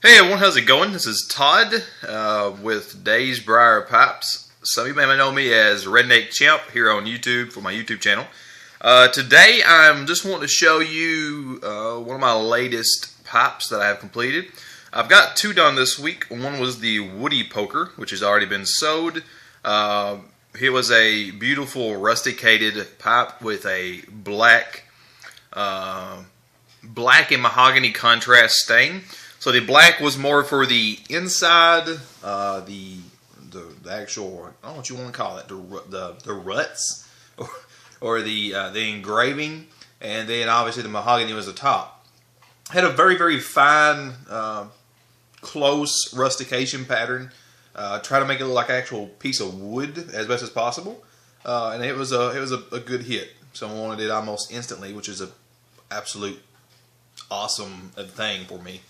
Hey everyone, how's it going? This is Todd with daysbriarpipes. Some of you may know me as Redneck Chimp here on YouTube for my YouTube channel. Today I'm just wanting to show you one of my latest pipes that I have completed. I've got two done this week. One was the Woody Poker, which has already been sewed. It was a beautiful rusticated pipe with a black and mahogany contrast stain. So the black was more for the inside, the actual, I don't know what you want to call it, the ruts, or the engraving, and then obviously the mahogany was the top. Had a very, very fine, close rustication pattern. Try to make it look like an actual piece of wood as best as possible, and it was a good hit. Someone wanted it almost instantly, which is a absolute awesome thing for me.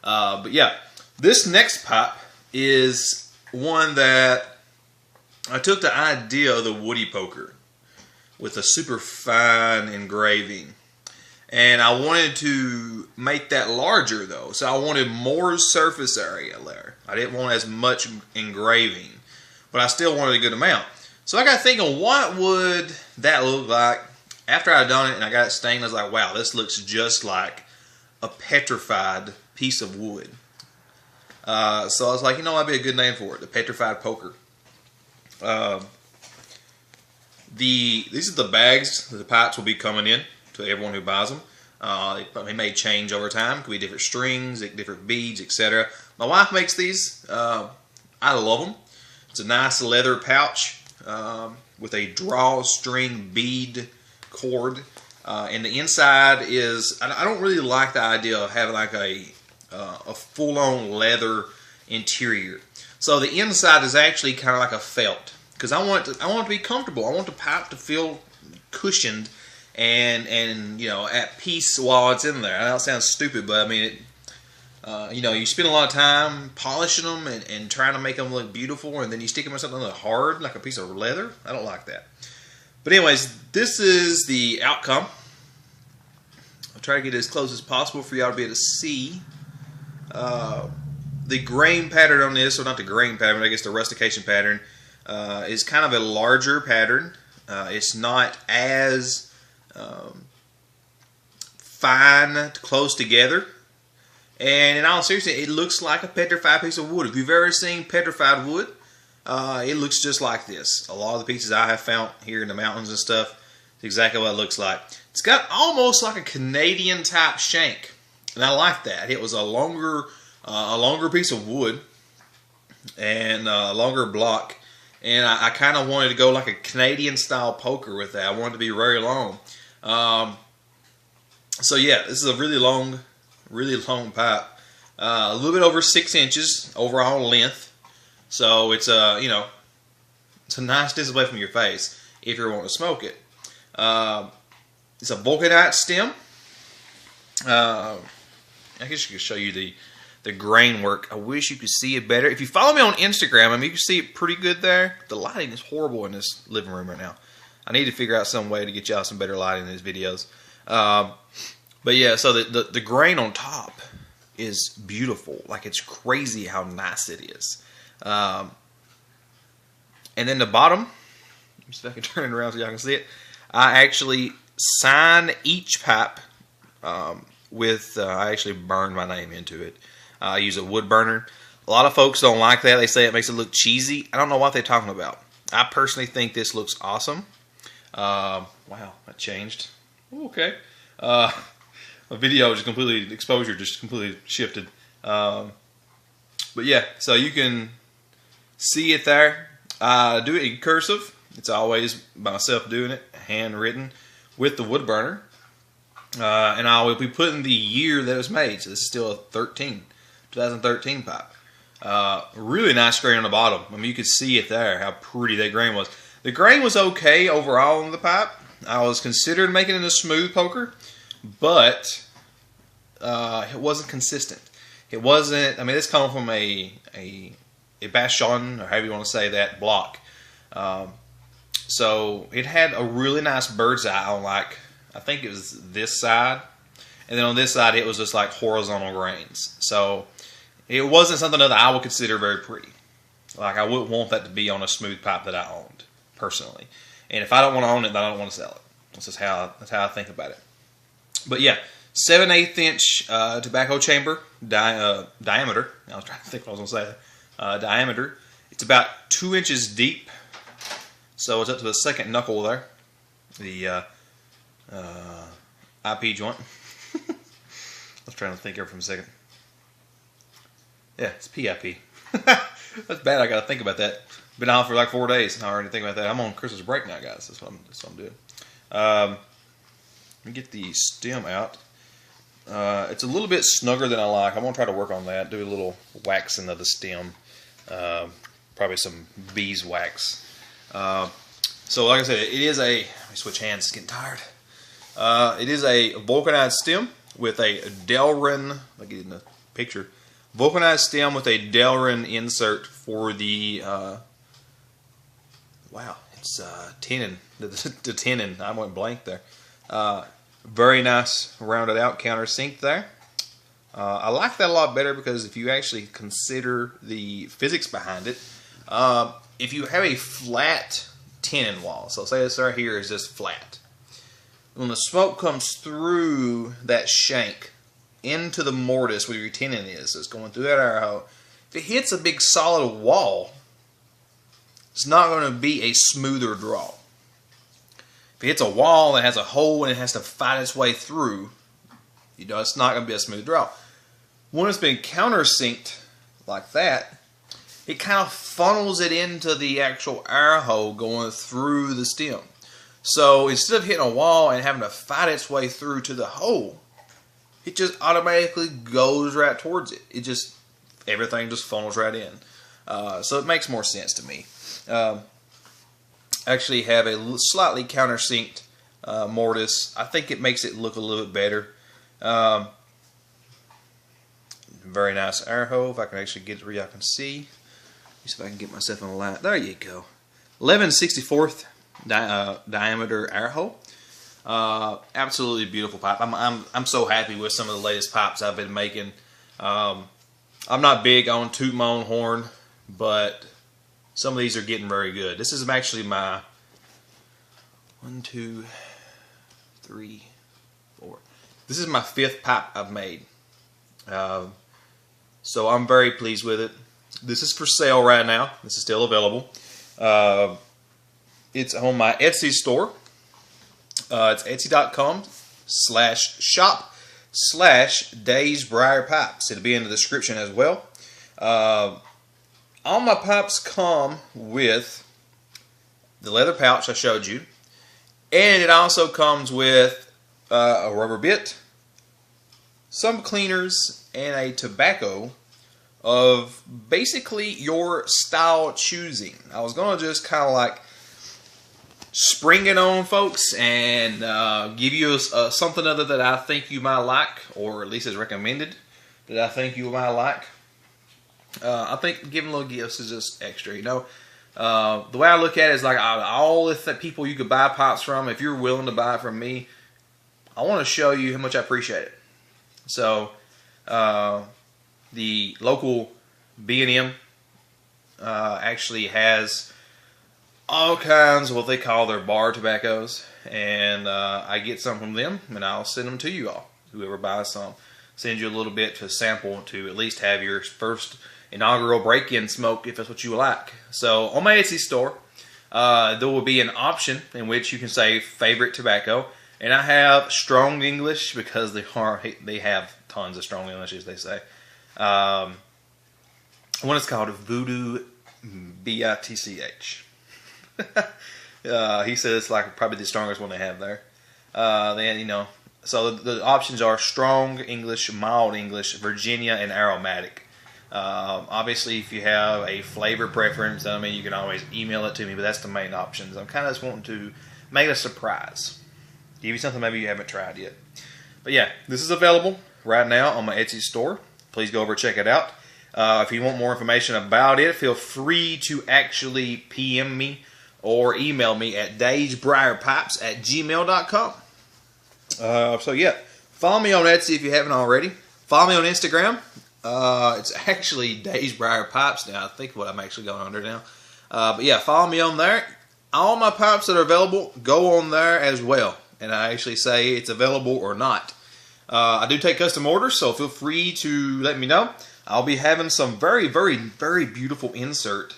But yeah, this next pipe is one that I took the idea of the Woody Poker with a super fine engraving, and I wanted to make that larger though, so I wanted more surface area there. I didn't want as much engraving, but I still wanted a good amount. So I got thinking, what would that look like after I'd done it and I got it stained? I was like, wow, this looks just like a petrified piece of wood. So I was like, you know, that'd be a good name for it, the Petrified Poker. These are the bags that the pipes will be coming in to everyone who buys them. They may change over time. Could be different strings, different beads, etc. My wife makes these. I love them. It's a nice leather pouch with a drawstring bead cord. And the inside is, I don't really like the idea of having like a full-on leather interior. So the inside is actually kind of like a felt, because I want it to be comfortable. I want the pipe to feel cushioned and you know, at peace while it's in there. I know it sounds stupid, but I mean, you know, you spend a lot of time polishing them and trying to make them look beautiful, and then you stick them in something that's hard, like a piece of leather. I don't like that. But anyways, this is the outcome. I'll try to get it as close as possible for y'all to be able to see. The grain pattern on this, or not the grain pattern, but I guess the rustication pattern, is kind of a larger pattern. It's not as fine, close together. And in all seriousness, it looks like a petrified piece of wood. If you've ever seen petrified wood, it looks just like this. A lot of the pieces I have found here in the mountains and stuff, it's exactly what it looks like. It's got almost like a Canadian type shank, and I like that. It was a longer piece of wood and a longer block, and I kind of wanted to go like a Canadian style poker with that. I wanted it to be very long. So yeah, this is a really long pipe, a little bit over 6 inches overall length. So it's you know, it's a nice distance away from your face if you're wanting to smoke it. It's a vulcanite stem. I guess I could show you the grain work. I wish you could see it better. If you follow me on Instagram, I mean, you can see it pretty good there. The lighting is horrible in this living room right now. I need to figure out some way to get y'all some better lighting in these videos. But yeah, so the grain on top is beautiful. Like, it's crazy how nice it is. And then the bottom, let me see if I can turn it around so y'all can see it. I actually sign each pipe with, I actually burned my name into it. I use a wood burner. A lot of folks don't like that. They say it makes it look cheesy. I don't know what they're talking about. I personally think this looks awesome. Wow, that changed. Okay. My video just completely, exposure just completely shifted. But yeah, so you can see it there. I do it in cursive. It's always myself doing it, handwritten, with the wood burner. And I will be putting the year that it was made. So this is still a 2013 pipe. Really nice grain on the bottom. I mean, you could see it there, how pretty that grain was. The grain was okay overall on the pipe. I was considering making it a smooth poker, but it wasn't consistent. It wasn't, I mean, it's coming from a bastion, or however you want to say that, block. So it had a really nice bird's eye on, like, I think it was this side, and then on this side it was just like horizontal grains. So it wasn't something that I would consider very pretty. Like, I wouldn't want that to be on a smooth pipe that I owned, personally. And if I don't want to own it, then I don't want to sell it. That's how I think about it. But yeah, 7/8 inch tobacco chamber diameter. I was trying to think what I was going to say. Diameter. It's about 2 inches deep. So it's up to the second knuckle there. The IP joint. I was trying to think here for a second. Yeah, it's PIP. That's bad. I got to think about that. Been out for like 4 days, and I already think about that. I'm on Christmas break now, guys. That's what I'm doing. Let me get the stem out. It's a little bit snugger than I like. I'm gonna try to work on that. Do a little waxing of the stem. Probably some beeswax. So, like I said, it is a. Let me switch hands. It's getting tired. It is a vulcanized stem with a Delrin. Look at it in the picture. Vulcanized stem with a Delrin insert for the. Wow, it's tenon. The tenon. I went blank there. Very nice rounded out countersink there. I like that a lot better because if you actually consider the physics behind it, if you have a flat tenon wall, so say this right here is just flat. When the smoke comes through that shank into the mortise where your tenon is, so it's going through that air hole, if it hits a big solid wall, it's not going to be a smoother draw. If it hits a wall that has a hole and it has to fight its way through, you know, it's not going to be a smooth draw. When it's been countersinked like that, it kind of funnels it into the actual air hole going through the stem. So instead of hitting a wall and having to fight its way through to the hole, it just automatically goes right towards it. Everything just funnels right in. So it makes more sense to me. Actually have a slightly countersinked mortise. I think it makes it look a little bit better. Very nice air hole. If I can actually get it where y'all can see. Let me see if I can get myself on the light. There you go. 11/64 diameter air hole. Absolutely beautiful pipe. I'm so happy with some of the latest pipes I've been making. I'm not big on toot my own horn, but some of these are getting very good. This is actually my 1, 2, 3, 4. This is my 5th pipe I've made. So I'm very pleased with it. This is for sale right now. This is still available. It's on my Etsy store. It's etsy.com/shop/daysbriarpipes. It'll be in the description as well. All my pipes come with the leather pouch I showed you, and it also comes with a rubber bit, some cleaners, and a tobacco of basically your style choosing. I was going to just kind of like spring it on folks and give you something other that I think you might like, or at least is recommended that I think you might like. I think giving little gifts is just extra, you know. The way I look at it is like all the people you could buy pipes from, if you're willing to buy it from me, I want to show you how much I appreciate it. So, the local B&M actually has all kinds of what they call their bar tobaccos, and I get some from them, and I'll send them to you all. Whoever buys some, send you a little bit to sample to at least have your first inaugural break-in smoke if that's what you like. So on my Etsy store, there will be an option in which you can say favorite tobacco, and I have strong English because they have tons of strong English, as they say. One is called Voodoo BITCH. He said it's like probably the strongest one they have there. Then, you know, so the options are strong English, mild English, Virginia, and aromatic. Obviously, if you have a flavor preference, I mean, you can always email it to me, but that's the main options. I'm kind of just wanting to make it a surprise. Give you something maybe you haven't tried yet. But yeah, this is available right now on my Etsy store. Please go over and check it out. If you want more information about it, feel free to actually PM me or email me at daysbriarpipes@gmail.com. So yeah, follow me on Etsy if you haven't already. Follow me on Instagram. It's actually daysbriarpipes now. I think what I'm actually going under now. But yeah, follow me on there. All my pipes that are available go on there as well. And I actually say it's available or not. I do take custom orders, so feel free to let me know. I'll be having some very, very, very beautiful insert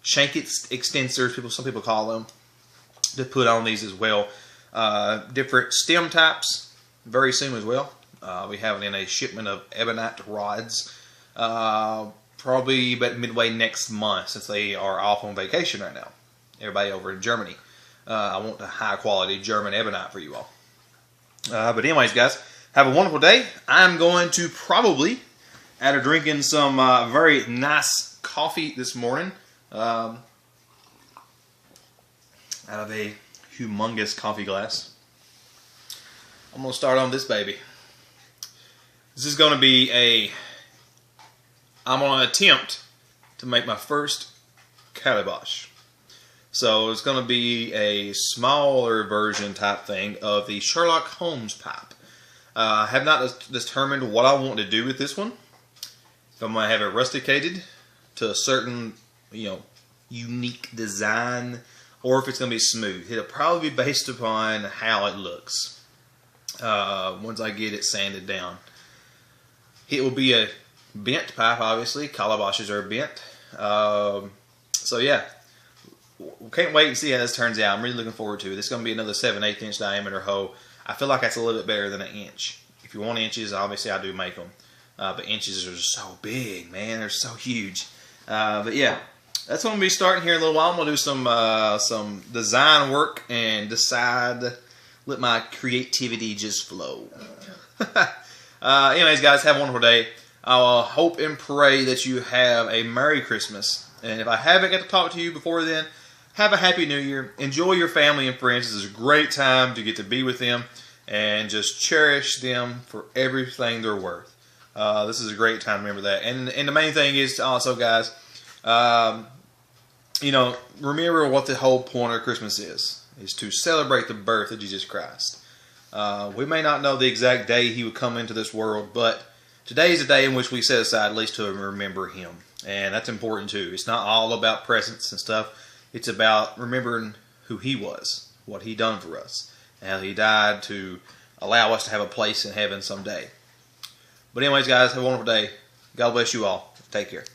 shank extensors, some people call them, to put on these as well. Different stem types very soon as well. We have it in a shipment of ebonite rods probably about midway next month, since they are off on vacation right now. Everybody over in Germany. I want the high quality German ebonite for you all. But anyways, guys, have a wonderful day. I'm going to probably, after drinking some very nice coffee this morning, out of a humongous coffee glass, I'm going to start on this baby. This is going to be I'm going to attempt to make my first calabash. So it's going to be a smaller version type thing of the Sherlock Holmes pipe. I have not determined what I want to do with this one. If I'm going to have it rusticated to a certain, unique design, or if it's going to be smooth. It'll probably be based upon how it looks once I get it sanded down. It will be a bent pipe, obviously. Calabashes are bent. So yeah, can't wait and see how this turns out. I'm really looking forward to it. This is going to be another 7/8 inch diameter hole. I feel like that's a little bit better than an inch. If you want inches, obviously I do make them. But inches are so big, man. They're so huge. But yeah, that's what I'm going to be starting here in a little while. I'm going to do some design work and decide, let my creativity just flow. Anyways, guys, have a wonderful day. I hope and pray that you have a Merry Christmas. And if I haven't got to talk to you before then, have a Happy New Year. Enjoy your family and friends. This is a great time to get to be with them and just cherish them for everything they're worth. This is a great time to remember that. And the main thing is also, guys, remember what the whole point of Christmas is to celebrate the birth of Jesus Christ. We may not know the exact day he would come into this world, but today is a day in which we set aside at least to remember him. And that's important too. It's not all about presents and stuff. It's about remembering who he was, what he done for us, and how he died to allow us to have a place in heaven someday. But anyways, guys, have a wonderful day. God bless you all. Take care.